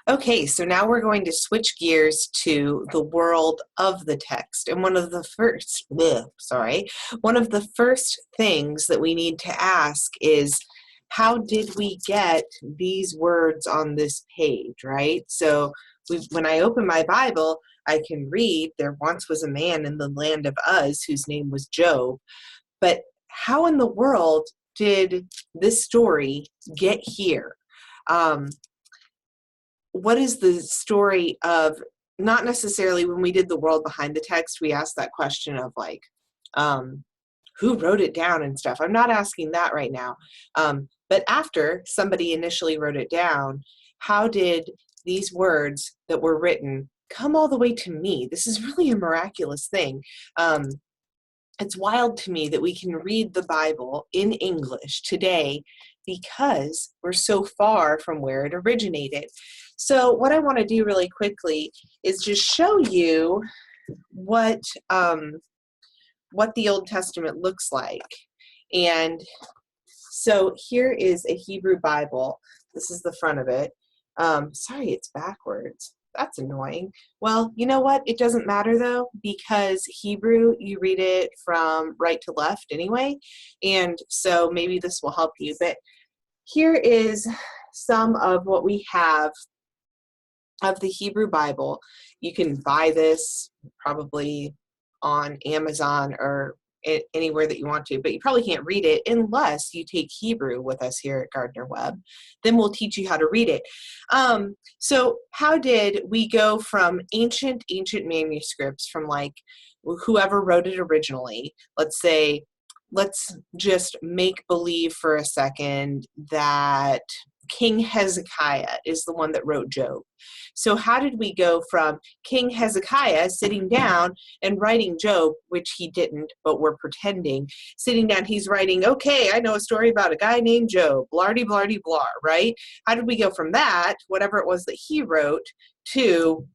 Okay, so now we're going to switch gears to the world of the text. And one of the first things that we need to ask is, how did we get these words on this page, right? So when I open my Bible, I can read, there once was a man in the land of Uz whose name was Job. But how in the world did this story get here? What is the story of, not necessarily when we did the world behind the text, we asked that question of like, who wrote it down and stuff. I'm not asking that right now. But after somebody initially wrote it down, how did these words that were written come all the way to me? This is really a miraculous thing. It's wild to me that we can read the Bible in English today because we're so far from where it originated. So what I want to do really quickly is just show you what the Old Testament looks like. And so here is a Hebrew Bible. This is the front of it. Sorry, it's backwards. That's annoying. Well, you know what? It doesn't matter though, because Hebrew, you read it from right to left anyway. And so maybe this will help you. But here is some of what we have of the Hebrew Bible. You can buy this probably on Amazon or anywhere that you want to, but you probably can't read it unless you take Hebrew with us here at Gardner Webb. Then we'll teach you how to read it. So how did we go from ancient manuscripts from like whoever wrote it originally? Let's just make believe for a second that King Hezekiah is the one that wrote Job. So how did we go from King Hezekiah sitting down and writing Job, which he didn't, but we're pretending, sitting down, he's writing, okay, I know a story about a guy named Job, blardy, blardy, blar, right? How did we go from that, whatever it was that he wrote, to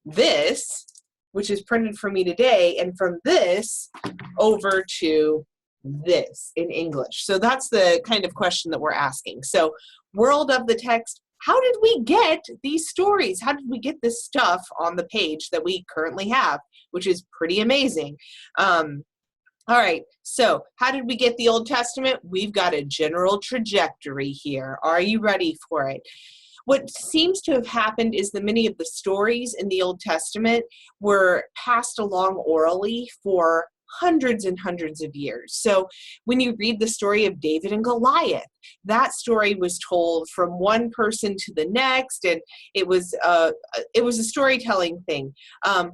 this, which is printed for me today, and from this over to this in English? So that's the kind of question that we're asking. So world of the text, how did we get these stories? How did we get this stuff on the page that we currently have, which is pretty amazing? All right, so how did we get the Old Testament? We've got a general trajectory here. Are you ready for it? What seems to have happened is that many of the stories in the Old Testament were passed along orally for hundreds and hundreds of years. So when you read the story of David and Goliath, that story was told from one person to the next, and it was a storytelling thing.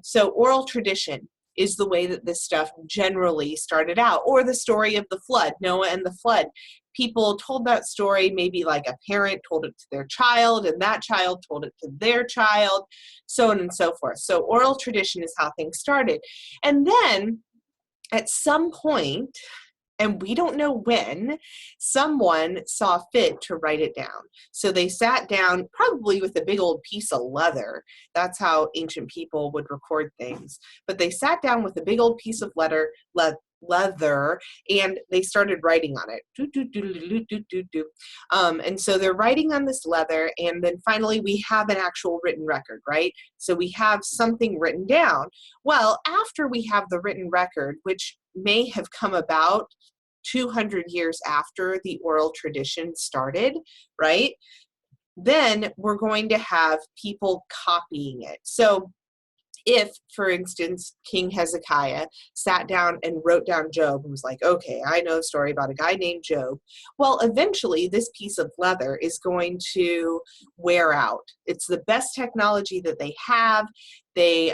So oral tradition is the way that this stuff generally started out. Or the story of the flood, Noah and the flood. People told that story, maybe like a parent told it to their child, and that child told it to their child, so on and so forth. So oral tradition is how things started. And then at some point, and we don't know when, someone saw fit to write it down. So they sat down, probably with a big old piece of leather. That's how ancient people would record things. But they sat down with a big old piece of leather, and they started writing on it. And so they're writing on this leather, and then finally we have an actual written record, right? So we have something written down. Well, after we have the written record, which may have come about 200 years after the oral tradition started, right? Then we're going to have people copying it. So if, for instance, King Hezekiah sat down and wrote down Job and was like, okay, I know a story about a guy named Job. Well, eventually this piece of leather is going to wear out. It's the best technology that they have. They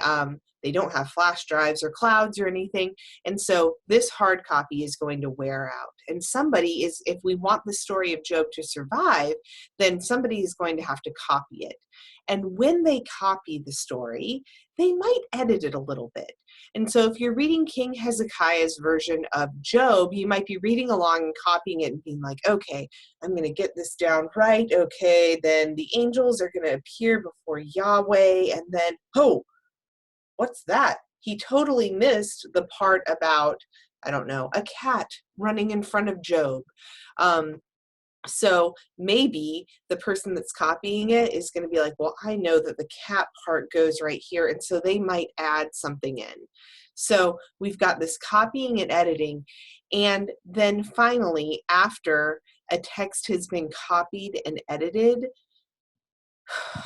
don't have flash drives or clouds or anything. And so this hard copy is going to wear out. And if we want the story of Job to survive, then somebody is going to have to copy it. And when they copy the story, they might edit it a little bit. And so if you're reading King Hezekiah's version of Job, you might be reading along and copying it and being like, okay, I'm going to get this down right. Okay, then the angels are going to appear before Yahweh. And then, oh, what's that? He totally missed the part about, I don't know, a cat running in front of Job. So maybe the person that's copying it is going to be like, well, I know that the cat part goes right here, and so they might add something in. So we've got this copying and editing, and then finally, after a text has been copied and edited,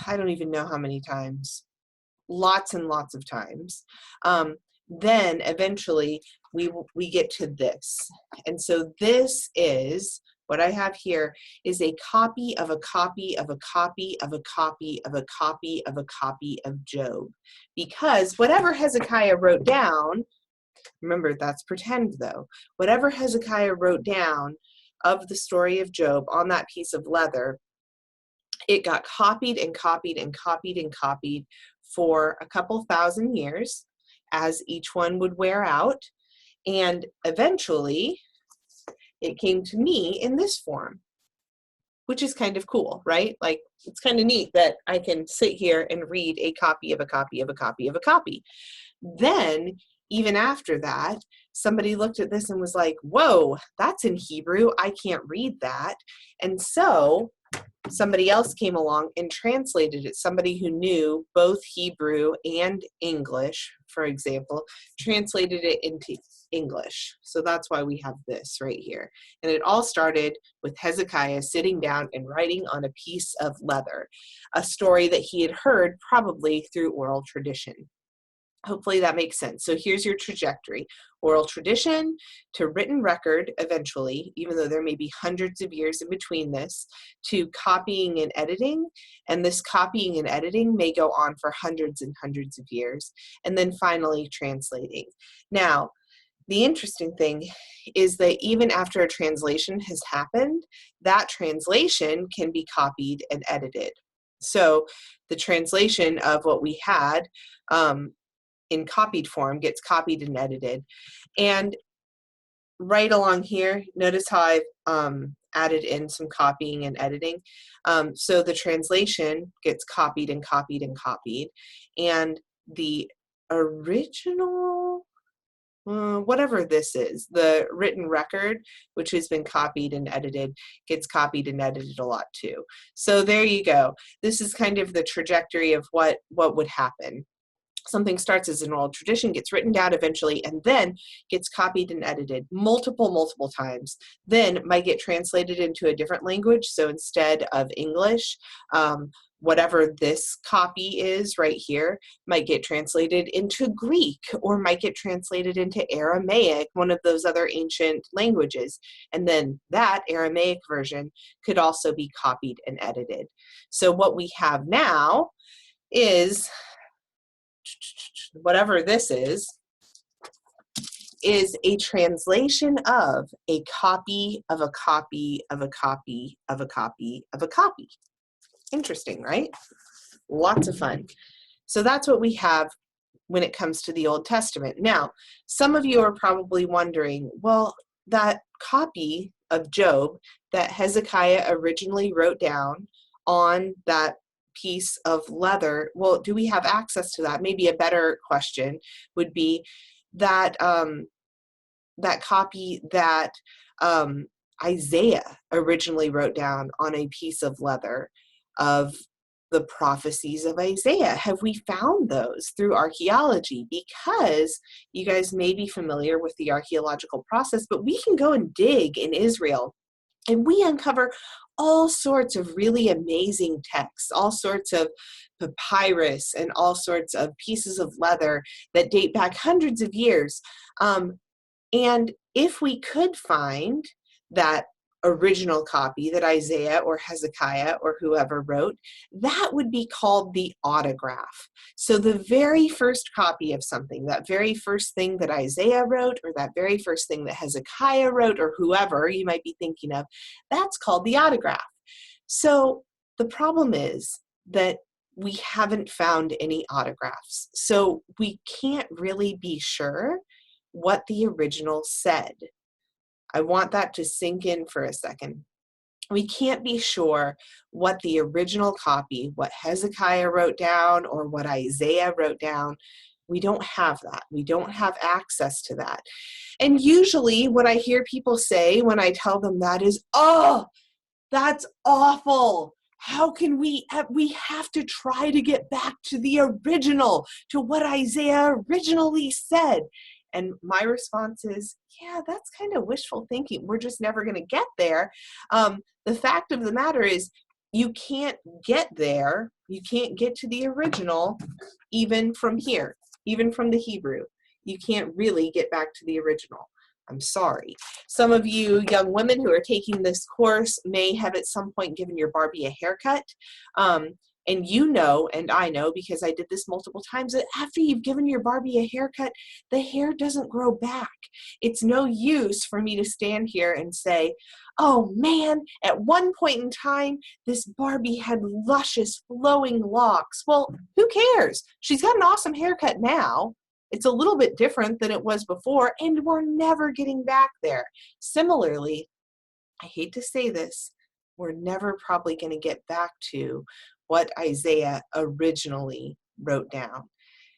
I don't even know how many times, lots and lots of times, then eventually we get to this. And so this is, what I have here is a copy of a copy of a copy of a copy of a copy of a copy of Job. Because whatever Hezekiah wrote down, remember that's pretend though, whatever Hezekiah wrote down of the story of Job on that piece of leather, it got copied and copied and copied and copied for a couple thousand years as each one would wear out. And eventually it came to me in this form, which is kind of cool, right? Like, it's kind of neat that I can sit here and read a copy of a copy of a copy of a copy. Then, even after that, somebody looked at this and was like, whoa, that's in Hebrew. I can't read that. And so somebody else came along and translated it. Somebody who knew both Hebrew and English, for example, translated it into English. So that's why we have this right here. And it all started with Hezekiah sitting down and writing on a piece of leather, a story that he had heard probably through oral tradition. Hopefully that makes sense. So here's your trajectory: oral tradition to written record eventually, even though there may be hundreds of years in between this, to copying and editing. And this copying and editing may go on for hundreds and hundreds of years. And then finally translating. Now, the interesting thing is that even after a translation has happened, that translation can be copied and edited. So the translation of what we had, in copied form gets copied and edited. And right along here, notice how I've added in some copying and editing. So the translation gets copied and copied and copied. And the original, whatever this is, the written record, which has been copied and edited, gets copied and edited a lot too. So there you go. This is kind of the trajectory of what would happen. Something starts as an oral tradition, gets written down eventually, and then gets copied and edited multiple times. Then might get translated into a different language. So instead of English, whatever this copy is right here might get translated into Greek, or might get translated into Aramaic, one of those other ancient languages. And then that Aramaic version could also be copied and edited. So what we have now is, whatever this is a translation of a copy of a copy of a copy of a copy of a copy. Interesting, right? Lots of fun. So that's what we have when it comes to the Old Testament. Now, some of you are probably wondering, well, that copy of Job that Hezekiah originally wrote down on that piece of leather, well, do we have access to that? Maybe a better question would be that that copy that Isaiah originally wrote down on a piece of leather of the prophecies of Isaiah. Have we found those through archaeology? Because you guys may be familiar with the archaeological process, but we can go and dig in Israel and we uncover all sorts of really amazing texts, all sorts of papyrus and all sorts of pieces of leather that date back hundreds of years. And if we could find that original copy that Isaiah or Hezekiah or whoever wrote, that would be called the autograph. So the very first copy of something, that very first thing that Isaiah wrote, or that very first thing that Hezekiah wrote, or whoever you might be thinking of, that's called the autograph. So the problem is that we haven't found any autographs. So we can't really be sure what the original said. I want that to sink in for a second. We can't be sure what the original copy, what Hezekiah wrote down or what Isaiah wrote down. We don't have that. We don't have access to that. And usually what I hear people say when I tell them that is, oh, That's awful. How can we have to try to get back to the original, to what Isaiah originally said. And my response is, yeah, that's kind of wishful thinking. We're just never going to get there. The fact of the matter is, you can't get there. You can't get to the original, even from here, even from the Hebrew. You can't really get back to the original. I'm sorry. Some of you young women who are taking this course may have at some point given your Barbie a haircut. And you know, and I know because I did this multiple times, that after you've given your Barbie a haircut, the hair doesn't grow back. It's no use for me to stand here and say, oh man, at one point in time, this Barbie had luscious flowing locks. Well, who cares? She's got an awesome haircut now. It's a little bit different than it was before, and we're never getting back there. Similarly, I hate to say this, we're never probably going to get back to what Isaiah originally wrote down.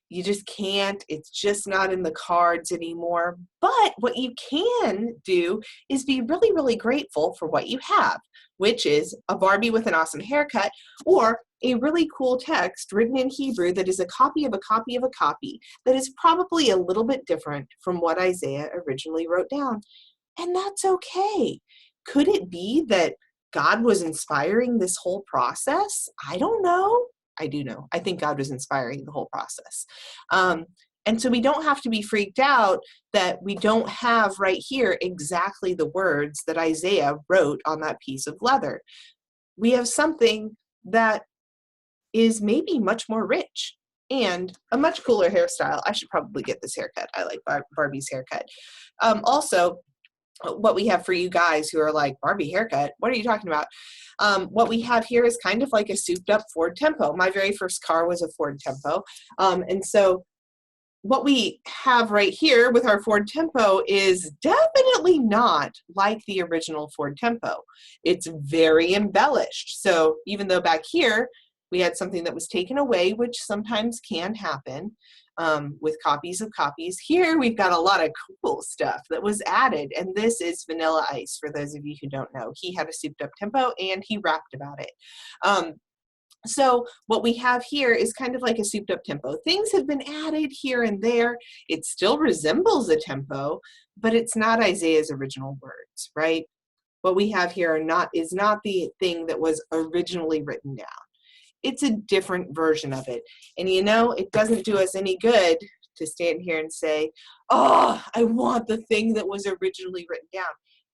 You just can't. It's just not in the cards anymore. But what you can do is be really, really grateful for what you have, which is a Barbie with an awesome haircut, or a really cool text written in Hebrew that is a copy of a copy of a copy that is probably a little bit different from what Isaiah originally wrote down. And that's okay. Could it be that God was inspiring this whole process? I don't know. I do know. I think God was inspiring the whole process. And so we don't have to be freaked out that we don't have right here exactly the words that Isaiah wrote on that piece of leather. We have something that is maybe much more rich and a much cooler hairstyle. I should probably get this haircut. I like Barbie's haircut. Also, what we have for you guys who are like, Barbie haircut, what are you talking about? What we have here is kind of like a souped up Ford Tempo. My very first car was a Ford Tempo. And so what we have right here with our Ford Tempo is definitely not like the original Ford Tempo. It's very embellished. So even though back here we had something that was taken away, which sometimes can happen, with copies of copies. Here we've got a lot of cool stuff that was added, and this is Vanilla Ice, for those of you who don't know. He had a souped up tempo and he rapped about it. So what we have here is kind of like a souped up tempo. Things have been added here and there. It still resembles a tempo, but it's not Isaiah's original words, right? What we have here is not the thing that was originally written down. It's a different version of it. And you know, it doesn't do us any good to stand here and say, oh, I want the thing that was originally written down,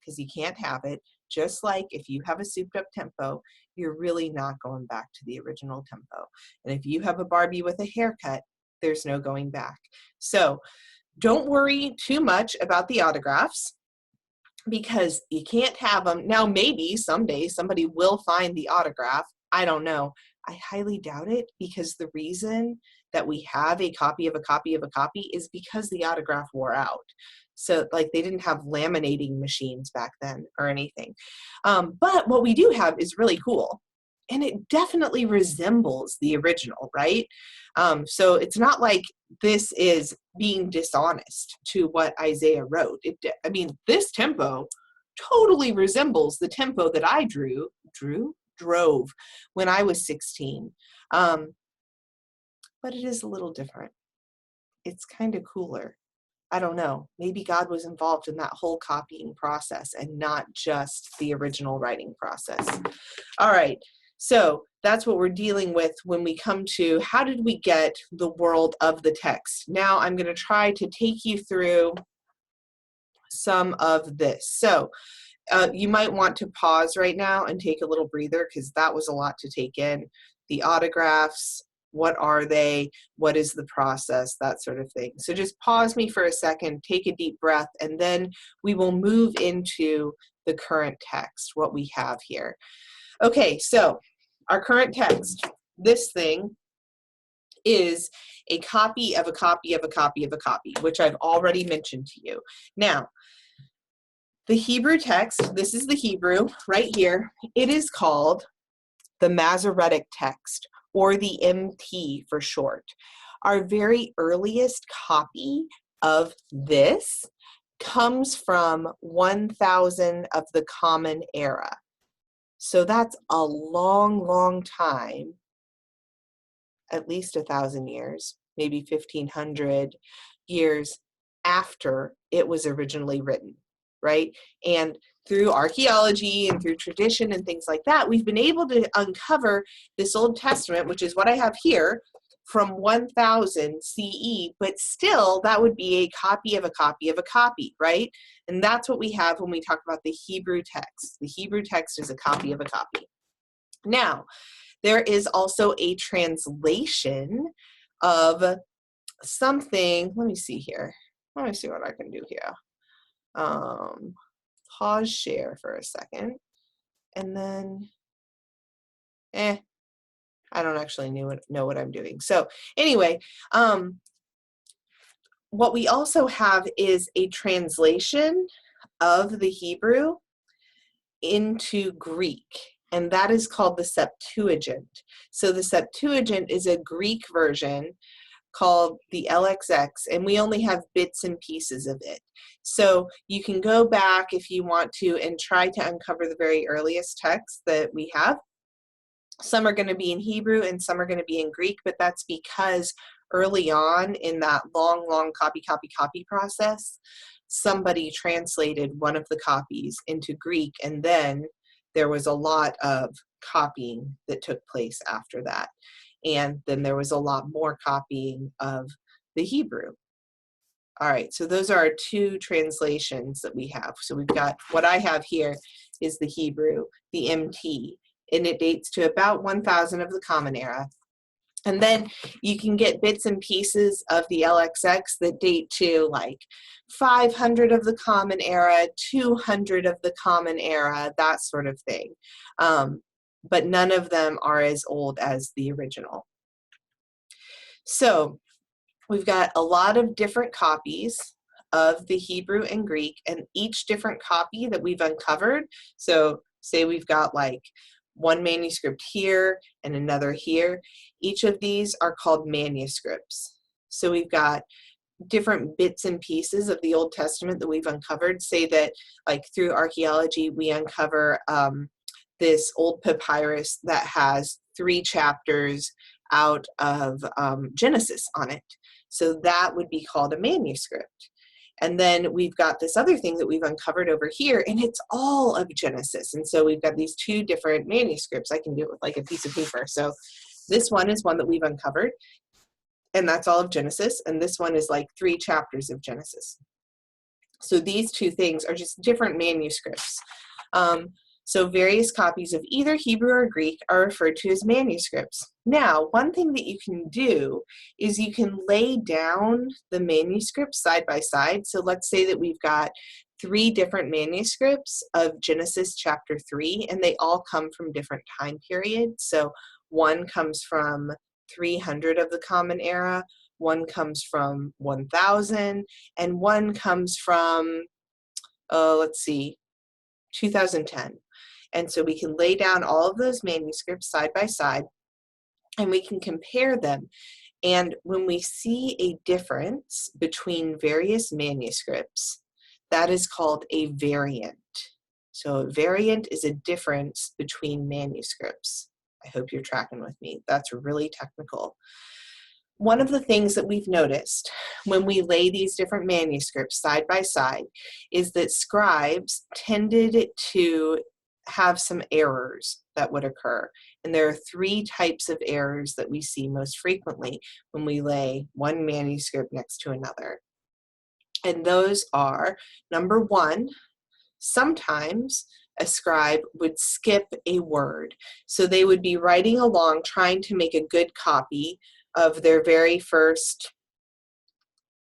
because you can't have it. Just like if you have a souped up tempo, you're really not going back to the original tempo. And if you have a Barbie with a haircut, there's no going back. So don't worry too much about the autographs, because you can't have them. Now, maybe someday somebody will find the autograph. I don't know. I highly doubt it, because the reason that we have a copy of a copy of a copy is because the autograph wore out. So like they didn't have laminating machines back then or anything. But what we do have is really cool. And it definitely resembles the original, right? So it's not like this is being dishonest to what Isaiah wrote. I mean, this tempo totally resembles the tempo that I drove when I was 16. But it is a little different. It's kind of cooler. I don't know. Maybe God was involved in that whole copying process and not just the original writing process. All right. So that's what we're dealing with when we come to how did we get the world of the text. Now I'm going to try to take you through some of this. So you might want to pause right now and take a little breather, because that was a lot to take in. The autographs, what are they? What is the process? That sort of thing. So just pause me for a second, take a deep breath, and then we will move into the current text, what we have here. Okay, so our current text, this thing is a copy of a copy of a copy of a copy, which I've already mentioned to you. Now, the Hebrew text, this is the Hebrew right here. It is called the Masoretic text, or the MT for short. Our very earliest copy of this comes from 1000 of the Common Era. So that's a long, long time, at least 1,000 years, maybe 1,500 years after it was originally written, right? And through archaeology and through tradition and things like that, we've been able to uncover this Old Testament, which is what I have here, from 1000 CE, but still that would be a copy of a copy of a copy, right? And that's what we have when we talk about the Hebrew text. The Hebrew text is a copy of a copy. Now, there is also a translation of something. Let me see here. Let me see what I can do here. Pause share for a second. And then, I don't actually know what I'm doing. So anyway, what we also have is a translation of the Hebrew into Greek, and that is called the Septuagint. So the Septuagint is a Greek version called the LXX, and we only have bits and pieces of it. So you can go back if you want to and try to uncover the very earliest texts that we have. Some are going to be in Hebrew and some are going to be in Greek, but that's because early on in that long copy process, somebody translated one of the copies into Greek, and then there was a lot of copying that took place after that. And then there was a lot more copying of the Hebrew. All right, so those are our two translations that we have. So we've got, what I have here is the Hebrew, the MT, and it dates to about 1000 of the Common Era. And then you can get bits and pieces of the LXX that date to like 500 of the Common Era, 200 of the Common Era, that sort of thing. But none of them are as old as the original. So we've got a lot of different copies of the Hebrew and Greek, and each different copy that we've uncovered, so say we've got like one manuscript here and another here, each of these are called manuscripts. So we've got different bits and pieces of the Old Testament that we've uncovered. Say that like through archaeology we uncover this old papyrus that has 3 chapters out of Genesis on it. So that would be called a manuscript. And then we've got this other thing that we've uncovered over here, and it's all of Genesis. And so we've got these 2 different manuscripts. I can do it with like a piece of paper. So this one is one that we've uncovered, and that's all of Genesis. And this one is like 3 chapters of Genesis. So these 2 things are just different manuscripts. So various copies of either Hebrew or Greek are referred to as manuscripts. Now, one thing that you can do is you can lay down the manuscripts side by side. So let's say that we've got 3 different manuscripts of Genesis chapter 3, and they all come from different time periods. So one comes from 300 of the Common Era, one comes from 1000, and one comes from, 2010. And so we can lay down all of those manuscripts side by side, and we can compare them. And when we see a difference between various manuscripts, that is called a variant. So a variant is a difference between manuscripts. I hope you're tracking with me. That's really technical. One of the things that we've noticed when we lay these different manuscripts side by side is that scribes tended to have some errors that would occur. And there are 3 types of errors that we see most frequently when we lay one manuscript next to another. And those are, number 1, sometimes a scribe would skip a word. So they would be writing along trying to make a good copy of their very first,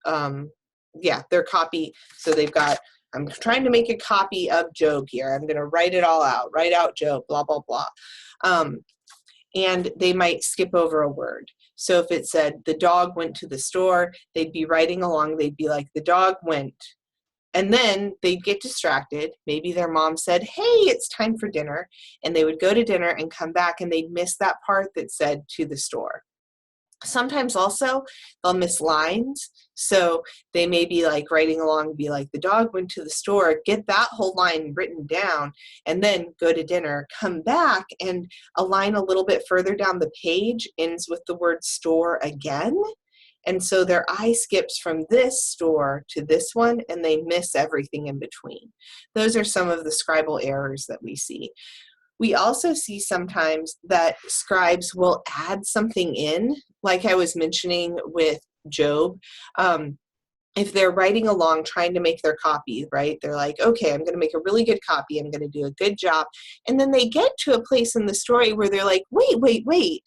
their copy. So they've got, I'm trying to make a copy of Job here. I'm going to write it all out. Write out Job, blah, blah, blah. And they might skip over a word. So if it said, the dog went to the store, they'd be writing along. They'd be like, the dog went. And then they'd get distracted. Maybe their mom said, hey, it's time for dinner. And they would go to dinner and come back, and they'd miss that part that said to the store. Sometimes also they'll miss lines. So they may be like writing along, be like, the dog went to the store, get that whole line written down, and then go to dinner, come back, and a line a little bit further down the page ends with the word store again. And so their eye skips from this store to this one, and they miss everything in between. Those are some of the scribal errors that we see. We also see sometimes that scribes will add something in, like I was mentioning with Job. If they're writing along trying to make their copy, right? They're like, okay, I'm going to make a really good copy. I'm going to do a good job. And then they get to a place in the story where they're like, wait.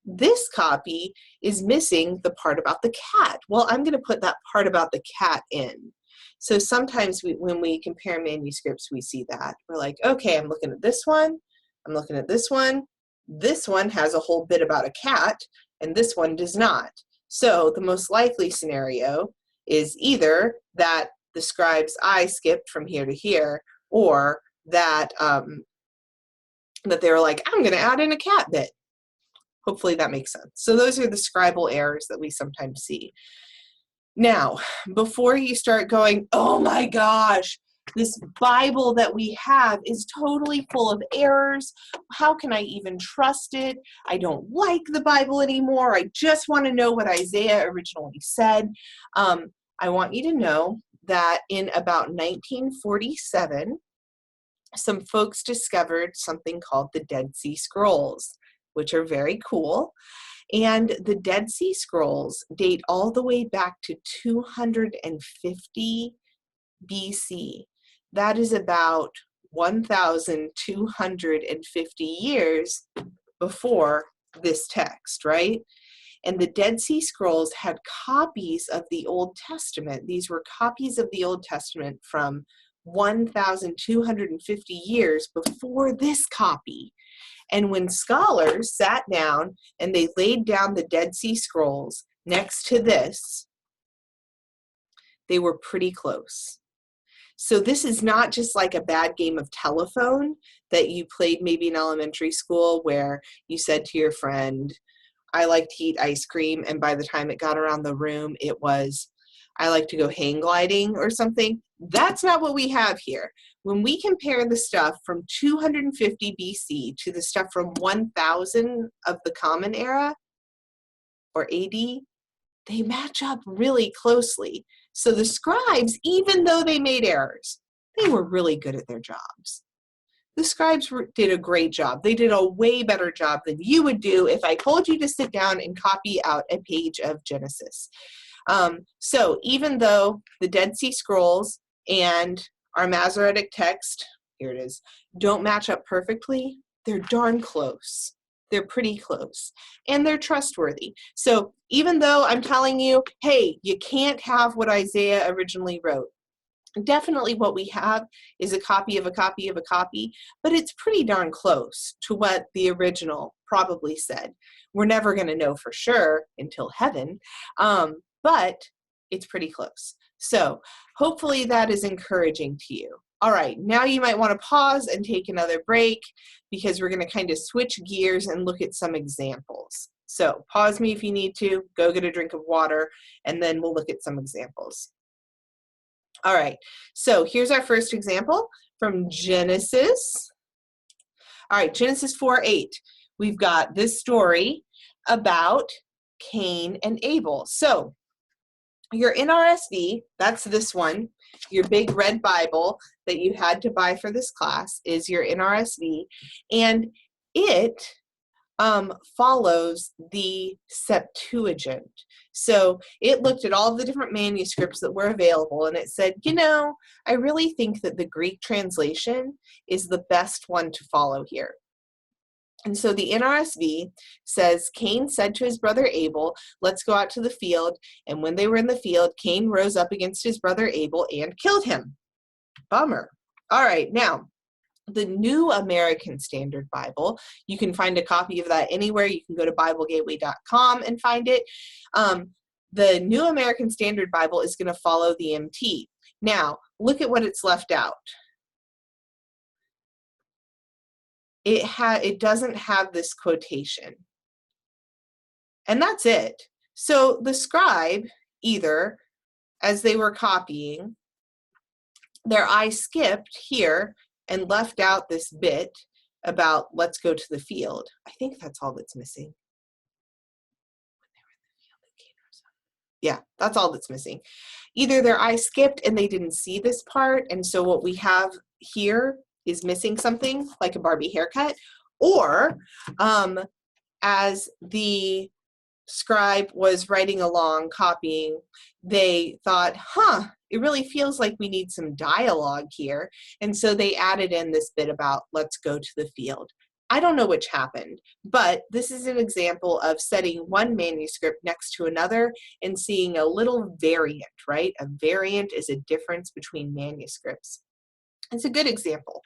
This copy is missing the part about the cat. Well, I'm going to put that part about the cat in. So sometimes when we compare manuscripts, we see that. We're like, okay, I'm looking at this one. I'm looking at this one. This one has a whole bit about a cat, and this one does not. So the most likely scenario is either that the scribe's eye skipped from here to here, or that that they were like, I'm going to add in a cat bit. Hopefully that makes sense. So those are the scribal errors that we sometimes see. Now, before you start going, oh my gosh, this Bible that we have is totally full of errors. How can I even trust it? I don't like the Bible anymore. I just want to know what Isaiah originally said. I want you to know that in about 1947, some folks discovered something called the Dead Sea Scrolls, which are very cool. And the Dead Sea Scrolls date all the way back to 250 BC. That is about 1,250 years before this text, right? And the Dead Sea Scrolls had copies of the Old Testament. These were copies of the Old Testament from 1,250 years before this copy. And when scholars sat down and they laid down the Dead Sea Scrolls next to this, they were pretty close. So this is not just like a bad game of telephone that you played maybe in elementary school where you said to your friend, I like to eat ice cream, and by the time it got around the room, it was, I like to go hang gliding or something. That's not what we have here. When we compare the stuff from 250 BC to the stuff from 1000 of the Common Era, or AD, they match up really closely. So the scribes, even though they made errors, they were really good at their jobs. The scribes did a great job. They did a way better job than you would do if I told you to sit down and copy out a page of Genesis. So even though the Dead Sea Scrolls and our Masoretic text, here it is, don't match up perfectly, they're darn close. They're pretty close, and they're trustworthy. So even though I'm telling you, hey, you can't have what Isaiah originally wrote, definitely what we have is a copy of a copy of a copy, but it's pretty darn close to what the original probably said. We're never going to know for sure until heaven, but it's pretty close. So hopefully that is encouraging to you. All right, now you might want to pause and take another break because we're going to kind of switch gears and look at some examples. So pause me if you need to, go get a drink of water, and then we'll look at some examples. All right, so here's our first example from Genesis. All right, Genesis 4:8. We've got this story about Cain and Abel. So your NRSV, that's this one, your big red Bible that you had to buy for this class is your NRSV, and it follows the Septuagint. So it looked at all the different manuscripts that were available and it said, you know, I really think that the Greek translation is the best one to follow here. And so the NRSV says, Cain said to his brother Abel, let's go out to the field. And when they were in the field, Cain rose up against his brother Abel and killed him. Bummer. All right, now, the New American Standard Bible, you can find a copy of that anywhere. You can go to BibleGateway.com and find it. The New American Standard Bible is going to follow the MT. Now, look at what it's left out. It doesn't have this quotation. And that's it. So the scribe, either as they were copying, their eye skipped here and left out this bit about let's go to the field. I think that's all that's missing. Yeah, that's all that's missing. Either their eye skipped and they didn't see this part, and so what we have here is missing something like a Barbie haircut, or as the scribe was writing along, copying, they thought, it really feels like we need some dialogue here. And so they added in this bit about, let's go to the field. I don't know which happened, but this is an example of setting one manuscript next to another and seeing a little variant, right? A variant is a difference between manuscripts. It's a good example.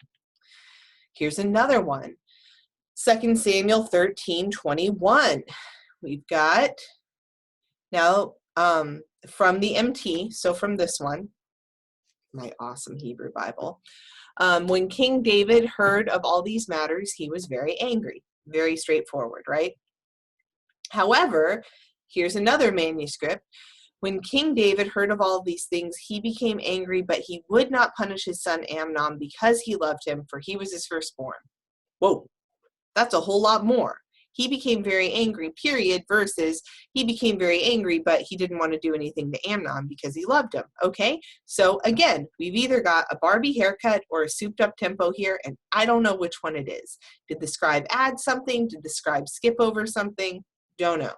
Here's another one. 2 Samuel 13:21. We've got now from the MT, so from this one, my awesome Hebrew Bible. When King David heard of all these matters, he was very angry. Very straightforward, right? However, here's another manuscript. When King David heard of all these things, he became angry, but he would not punish his son Amnon because he loved him, for he was his firstborn. Whoa, that's a whole lot more. He became very angry, period, versus he became very angry, but he didn't want to do anything to Amnon because he loved him. Okay, so again, we've either got a Barbie haircut or a souped up tempo here, and I don't know which one it is. Did the scribe add something? Did the scribe skip over something? Don't know.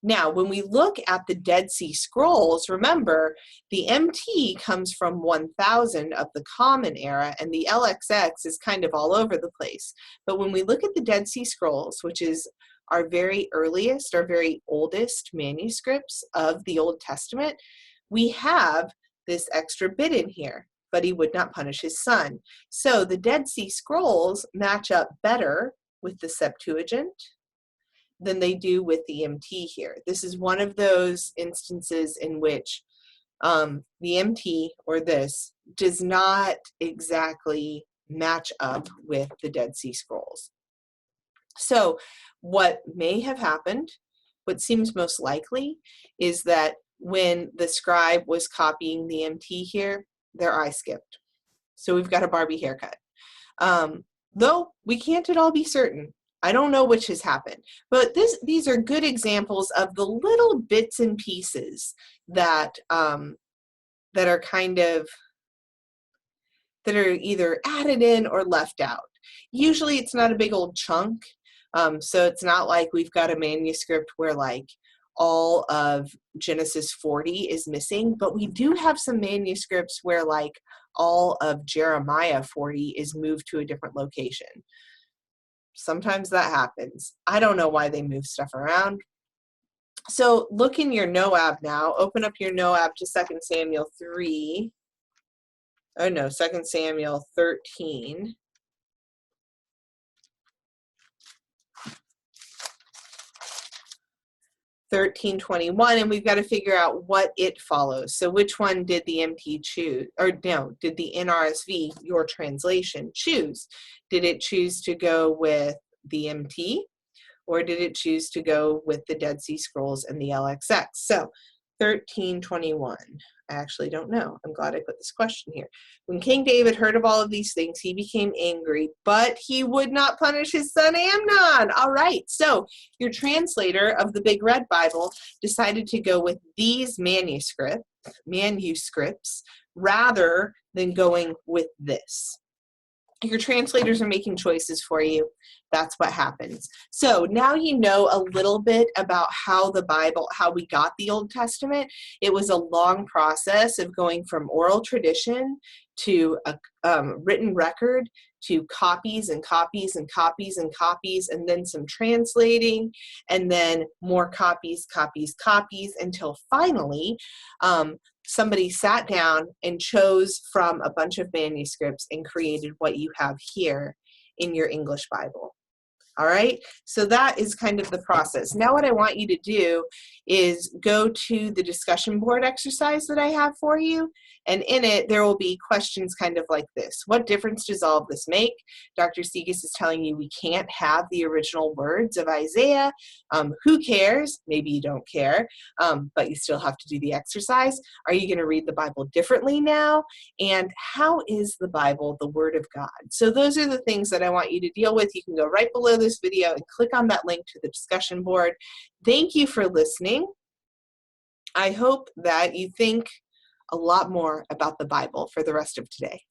Now, when we look at the Dead Sea Scrolls, remember, the MT comes from 1000 of the Common Era, and the LXX is kind of all over the place. But when we look at the Dead Sea Scrolls, which is our very earliest, our very oldest manuscripts of the Old Testament, we have this extra bit in here, but he would not punish his son. So the Dead Sea Scrolls match up better with the Septuagint than they do with the MT here. This is one of those instances in which the MT, or this, does not exactly match up with the Dead Sea Scrolls. So what may have happened, what seems most likely, is that when the scribe was copying the MT here, their eye skipped. So we've got a Barbie haircut. Though we can't at all be certain. I don't know which has happened, but these are good examples of the little bits and pieces that that are kind of, that are either added in or left out. Usually it's not a big old chunk, so it's not like we've got a manuscript where like all of Genesis 40 is missing, but we do have some manuscripts where like all of Jeremiah 40 is moved to a different location. Sometimes that happens. I don't know why they move stuff around. So look in your Noab now. Open up your Noab to 2 Samuel 3. Oh no, 2 Samuel 13. And we've got to figure out what it follows. So which one did the MT choose, or no, did the NRSV, your translation, choose? Did it choose to go with the MT, or did it choose to go with the Dead Sea Scrolls and the LXX? So 13:21. I actually don't know. I'm glad I put this question here. When King David heard of all of these things, he became angry, but he would not punish his son Amnon. All right, so your translator of the Big Red Bible decided to go with these manuscripts rather than going with this. Your translators are making choices for you. That's what happens. So now you know a little bit about how the Bible, how we got the Old Testament. It was a long process of going from oral tradition to a written record to copies and copies and copies and copies, and then some translating, and then more copies, until finally somebody sat down and chose from a bunch of manuscripts and created what you have here in your English Bible. All right, so that is kind of the process. Now what I want you to do is go to the discussion board exercise that I have for you, and in it there will be questions kind of like this. What difference does all of this make? Dr. Segas is telling you we can't have the original words of Isaiah. Who cares? Maybe you don't care, but you still have to do the exercise. Are you going to read the Bible differently now? And how is the Bible the Word of God? So those are the things that I want you to deal with. You can go right below this video and click on that link to the discussion board. Thank you for listening. I hope that you think a lot more about the Bible for the rest of today.